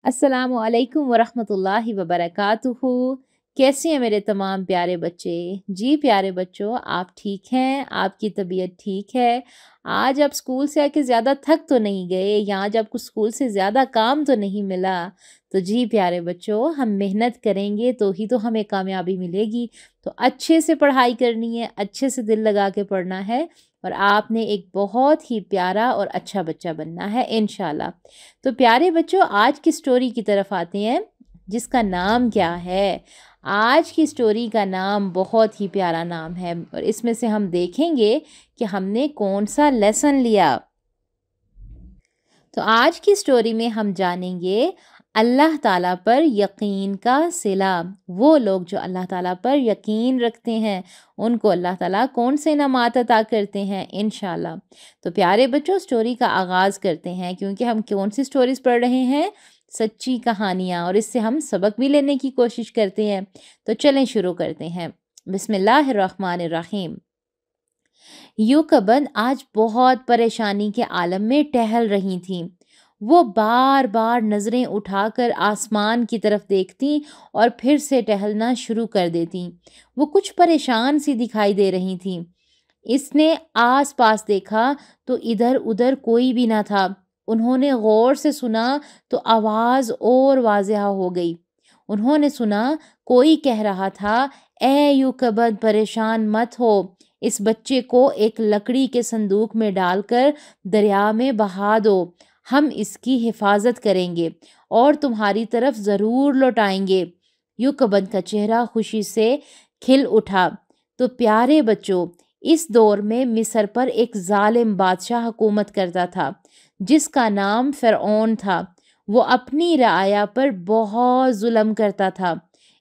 السلام علیکم ورحمۃ اللہ وبرکاتہ۔ کیسے ہیں میرے تمام پیارے بچے؟ جی پیارے بچوں، آپ ٹھیک ہیں؟ آپ کی طبیعت ٹھیک ہے؟ آج آپ اسکول سے آ کے زیادہ تھک تو نہیں گئے، یا آج آپ کو اسکول سے زیادہ کام تو نہیں ملا؟ تو جی پیارے بچوں، ہم محنت کریں گے تو ہی تو ہمیں کامیابی ملے گی۔ تو اچھے سے پڑھائی کرنی ہے، اچھے سے دل لگا کے پڑھنا ہے، اور آپ نے ایک بہت ہی پیارا اور اچھا بچہ بننا ہے انشاءاللہ۔ تو پیارے بچوں، آج کی سٹوری کی طرف آتے ہیں، جس کا نام کیا ہے؟ آج کی سٹوری کا نام بہت ہی پیارا نام ہے، اور اس میں سے ہم دیکھیں گے کہ ہم نے کون سا لیسن لیا۔ تو آج کی سٹوری میں ہم جانیں گے اللہ تعالیٰ پر یقین کا صلہ۔ وہ لوگ جو اللہ تعالیٰ پر یقین رکھتے ہیں، ان کو اللہ تعالیٰ کون سے انعامات عطا کرتے ہیں انشاءاللہ۔ تو پیارے بچوں، سٹوری کا آغاز کرتے ہیں، کیونکہ ہم کون سی سٹوریز پڑھ رہے ہیں؟ سچی کہانیاں، اور اس سے ہم سبق بھی لینے کی کوشش کرتے ہیں۔ تو چلیں شروع کرتے ہیں۔ بسم اللہ الرحمن الرحیم۔ یوکبن آج بہت پریشانی کے عالم میں ٹہل رہی تھیں۔ وہ بار بار نظریں اٹھا کر آسمان کی طرف دیکھتی اور پھر سے ٹہلنا شروع کر دیتی۔ وہ کچھ پریشان سی دکھائی دے رہی تھیں۔ اس نے آس پاس دیکھا تو ادھر ادھر کوئی بھی نہ تھا۔ انہوں نے غور سے سنا تو آواز اور واضح ہو گئی۔ انہوں نے سنا کوئی کہہ رہا تھا، اے یوکبن، پریشان مت ہو، اس بچے کو ایک لکڑی کے صندوق میں ڈال کر دریا میں بہا دو، ہم اس کی حفاظت کریں گے اور تمہاری طرف ضرور لوٹائیں گے۔ یوکبن کا چہرہ خوشی سے کھل اٹھا۔ تو پیارے بچوں، اس دور میں مصر پر ایک ظالم بادشاہ حکومت کرتا تھا، جس کا نام فرعون تھا۔ وہ اپنی رعایا پر بہت ظلم کرتا تھا۔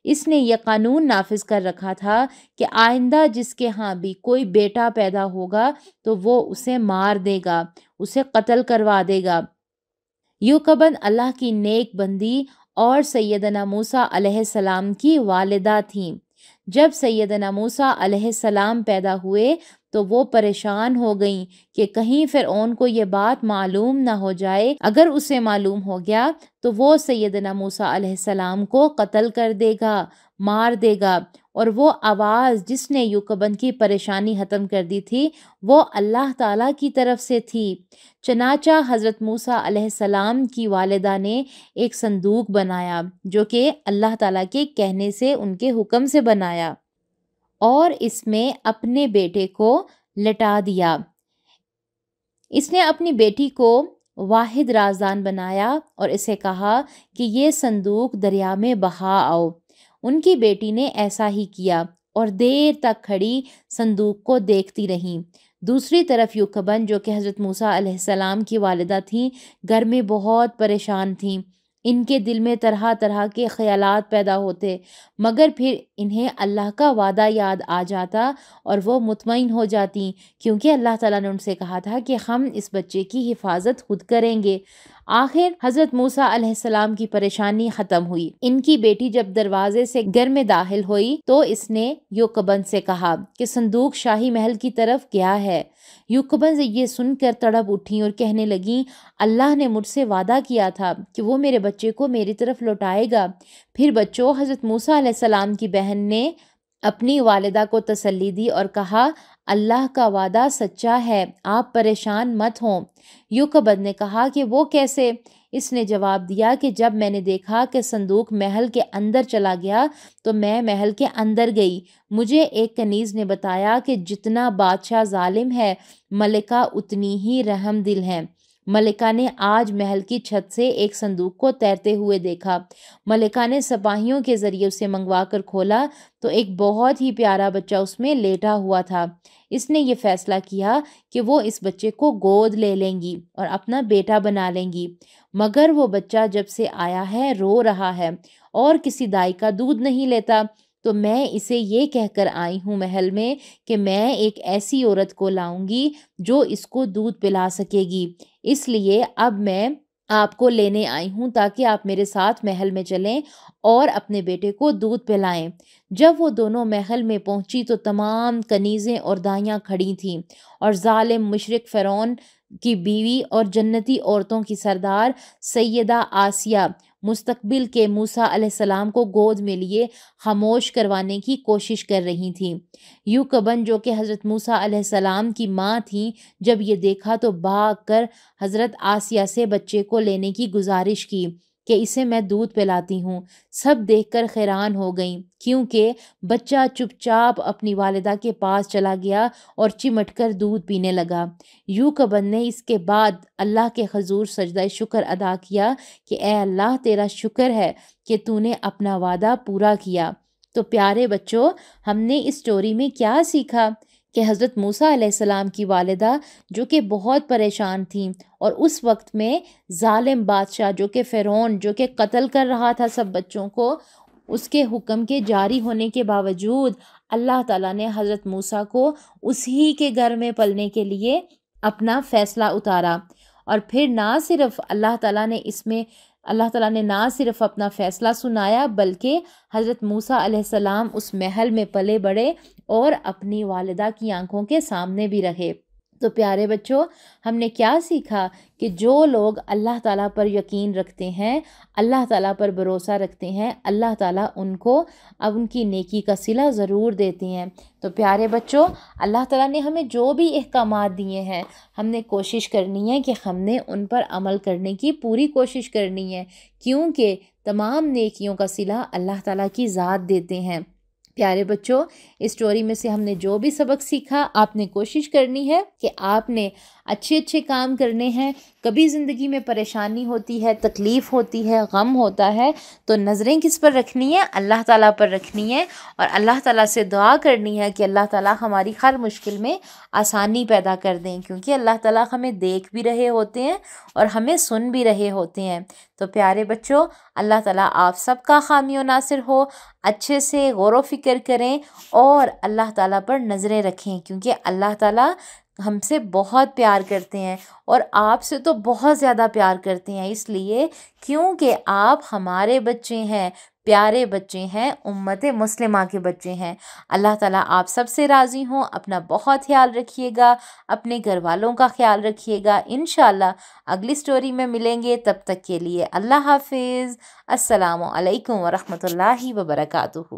اس نے یہ قانون نافذ کر رکھا تھا کہ آئندہ جس کے ہاں بھی کوئی بیٹا پیدا ہوگا تو وہ اسے مار دے گا، اسے قتل کروا دے گا۔ یوکبن اللہ کی نیک بندی اور سیدنا موسیٰ علیہ السلام کی والدہ تھیں۔ جب سیدنا موسیٰ علیہ السلام پیدا ہوئے تو وہ پریشان ہو گئیں کہ کہیں فرعون کو یہ بات معلوم نہ ہو جائے۔ اگر اسے معلوم ہو گیا تو وہ سیدنا موسیٰ علیہ السلام کو قتل کر دے گا، مار دے گا۔ اور وہ آواز جس نے یوکبن کی پریشانی ختم کر دی تھی، وہ اللہ تعالیٰ کی طرف سے تھی۔ چنانچہ حضرت موسیٰ علیہ السلام کی والدہ نے ایک صندوق بنایا، جو کہ اللہ تعالیٰ کے کہنے سے، ان کے حکم سے بنایا، اور اس میں اپنے بیٹے کو لٹا دیا۔ اس نے اپنی بیٹی کو واحد رازدان بنایا اور اسے کہا کہ یہ صندوق دریا میں بہا آؤ۔ ان کی بیٹی نے ایسا ہی کیا اور دیر تک کھڑی صندوق کو دیکھتی رہیں۔ دوسری طرف یوکبن، جو کہ حضرت موسیٰ علیہ السلام کی والدہ تھیں، گھر میں بہت پریشان تھیں۔ ان کے دل میں طرح طرح کے خیالات پیدا ہوتے، مگر پھر انہیں اللہ کا وعدہ یاد آ جاتا اور وہ مطمئن ہو جاتی، کیونکہ اللہ تعالیٰ نے ان سے کہا تھا کہ ہم اس بچے کی حفاظت خود کریں گے۔ آخر حضرت موسیٰ علیہ السلام کی پریشانی ختم ہوئی۔ ان کی بیٹی جب دروازے سے گھر میں داخل ہوئی تو اس نے یوکبن سے کہا کہ صندوق شاہی محل کی طرف گیا ہے۔ یوکبن سے یہ سن کر تڑپ اٹھیں اور کہنے لگیں، اللہ نے مجھ سے وعدہ کیا تھا کہ وہ میرے بچے کو میری طرف لوٹائے گا۔ پھر بچوں، حضرت موسیٰ علیہ السلام کی بہن نے اپنی والدہ کو تسلی دی اور کہا، اللہ کا وعدہ سچا ہے، آپ پریشان مت ہوں۔ یوکبن نے کہا کہ وہ کیسے؟ اس نے جواب دیا کہ جب میں نے دیکھا کہ صندوق محل کے اندر چلا گیا تو میں محل کے اندر گئی۔ مجھے ایک کنیز نے بتایا کہ جتنا بادشاہ ظالم ہے، ملکہ اتنی ہی رحم دل ہے۔ ملکہ نے آج محل کی چھت سے ایک صندوق کو تیرتے ہوئے دیکھا۔ ملکہ نے سپاہیوں کے ذریعے اسے منگوا کر کھولا تو ایک بہت ہی پیارا بچہ اس میں لیٹا ہوا تھا۔ اس نے یہ فیصلہ کیا کہ وہ اس بچے کو گود لے لیں گی اور اپنا بیٹا بنا لیں گی، مگر وہ بچہ جب سے آیا ہے رو رہا ہے اور کسی دائی کا دودھ نہیں لیتا، تو میں اسے یہ کہہ کر آئی ہوں محل میں کہ میں ایک ایسی عورت کو لاؤں گی جو اس کو دودھ پلا سکے گی۔ اس لیے اب میں آپ کو لینے آئی ہوں تاکہ آپ میرے ساتھ محل میں چلیں اور اپنے بیٹے کو دودھ پلائیں۔ جب وہ دونوں محل میں پہنچی تو تمام کنیزیں اور دائیاں کھڑی تھیں، اور ظالم مشرک فرعون کی بیوی اور جنتی عورتوں کی سردار سیدہ آسیہ مستقبل کے موسیٰ علیہ السلام کو گود میں لیے خاموش کروانے کی کوشش کر رہی تھیں۔ یوکبن جو کہ حضرت موسیٰ علیہ السلام کی ماں تھیں، جب یہ دیکھا تو بھاگ کر حضرت آسیہ سے بچے کو لینے کی گزارش کی کہ اسے میں دودھ پلاتی ہوں۔ سب دیکھ کر حیران ہو گئیں، کیونکہ بچہ چپ چاپ اپنی والدہ کے پاس چلا گیا اور چمٹ کر دودھ پینے لگا۔ یوکبن نے اس کے بعد اللہ کے حضور سجدہ شکر ادا کیا کہ اے اللہ، تیرا شکر ہے کہ تو نے اپنا وعدہ پورا کیا۔ تو پیارے بچوں، ہم نے اس سٹوری میں کیا سیکھا کہ حضرت موسیٰ علیہ السلام کی والدہ جو کہ بہت پریشان تھیں، اور اس وقت میں ظالم بادشاہ جو کہ فرعون، جو کہ قتل کر رہا تھا سب بچوں کو، اس کے حکم کے جاری ہونے کے باوجود اللہ تعالیٰ نے حضرت موسیٰ کو اسی کے گھر میں پلنے کے لیے اپنا فیصلہ اتارا۔ اور پھر اللہ تعالیٰ نے نہ صرف اپنا فیصلہ سنایا، بلکہ حضرت موسیٰ علیہ السلام اس محل میں پلے بڑھے اور اپنی والدہ کی آنکھوں کے سامنے بھی رہے۔ تو پیارے بچوں، ہم نے کیا سیکھا کہ جو لوگ اللہ تعالیٰ پر یقین رکھتے ہیں، اللہ تعالیٰ پر بھروسہ رکھتے ہیں، اللہ تعالیٰ ان کو اب ان کی نیکی کا صلہ ضرور دیتے ہیں۔ تو پیارے بچوں، اللہ تعالیٰ نے ہمیں جو بھی احکامات دیے ہیں، ہم نے کوشش کرنی ہے کہ ہم نے ان پر عمل کرنے کی پوری کوشش کرنی ہے، کیونکہ تمام نیکیوں کا صلہ اللہ تعالیٰ کی ذات دیتے ہیں۔ پیارے بچوں، اس سٹوری میں سے ہم نے جو بھی سبق سیکھا، آپ نے کوشش کرنی ہے کہ آپ نے اچھے اچھے کام کرنے ہیں۔ کبھی زندگی میں پریشانی ہوتی ہے، تکلیف ہوتی ہے، غم ہوتا ہے، تو نظریں کس پر رکھنی ہے؟ اللہ تعالیٰ پر رکھنی ہے، اور اللہ تعالیٰ سے دعا کرنی ہے کہ اللہ تعالیٰ ہماری ہر مشکل میں آسانی پیدا کر دیں، کیونکہ اللہ تعالیٰ ہمیں دیکھ بھی رہے ہوتے ہیں اور ہمیں سن بھی رہے ہوتے ہیں۔ تو پیارے بچوں، اللہ تعالیٰ آپ سب کا حامی و ناصر ہو۔ اچھے سے غور و فکر کریں اور اللہ تعالیٰ پر نظریں رکھیں، کیونکہ اللہ تعالیٰ ہم سے بہت پیار کرتے ہیں، اور آپ سے تو بہت زیادہ پیار کرتے ہیں، اس لیے کیونکہ آپ ہمارے بچے ہیں، پیارے بچے ہیں، امت مسلمہ کے بچے ہیں۔ اللہ تعالیٰ آپ سب سے راضی ہوں۔ اپنا بہت خیال رکھیے گا، اپنے گھر والوں کا خیال رکھیے گا۔ انشاءاللہ اگلی سٹوری میں ملیں گے، تب تک کے لیے اللہ حافظ۔ السلام علیکم ورحمۃ اللہ وبرکاتہ۔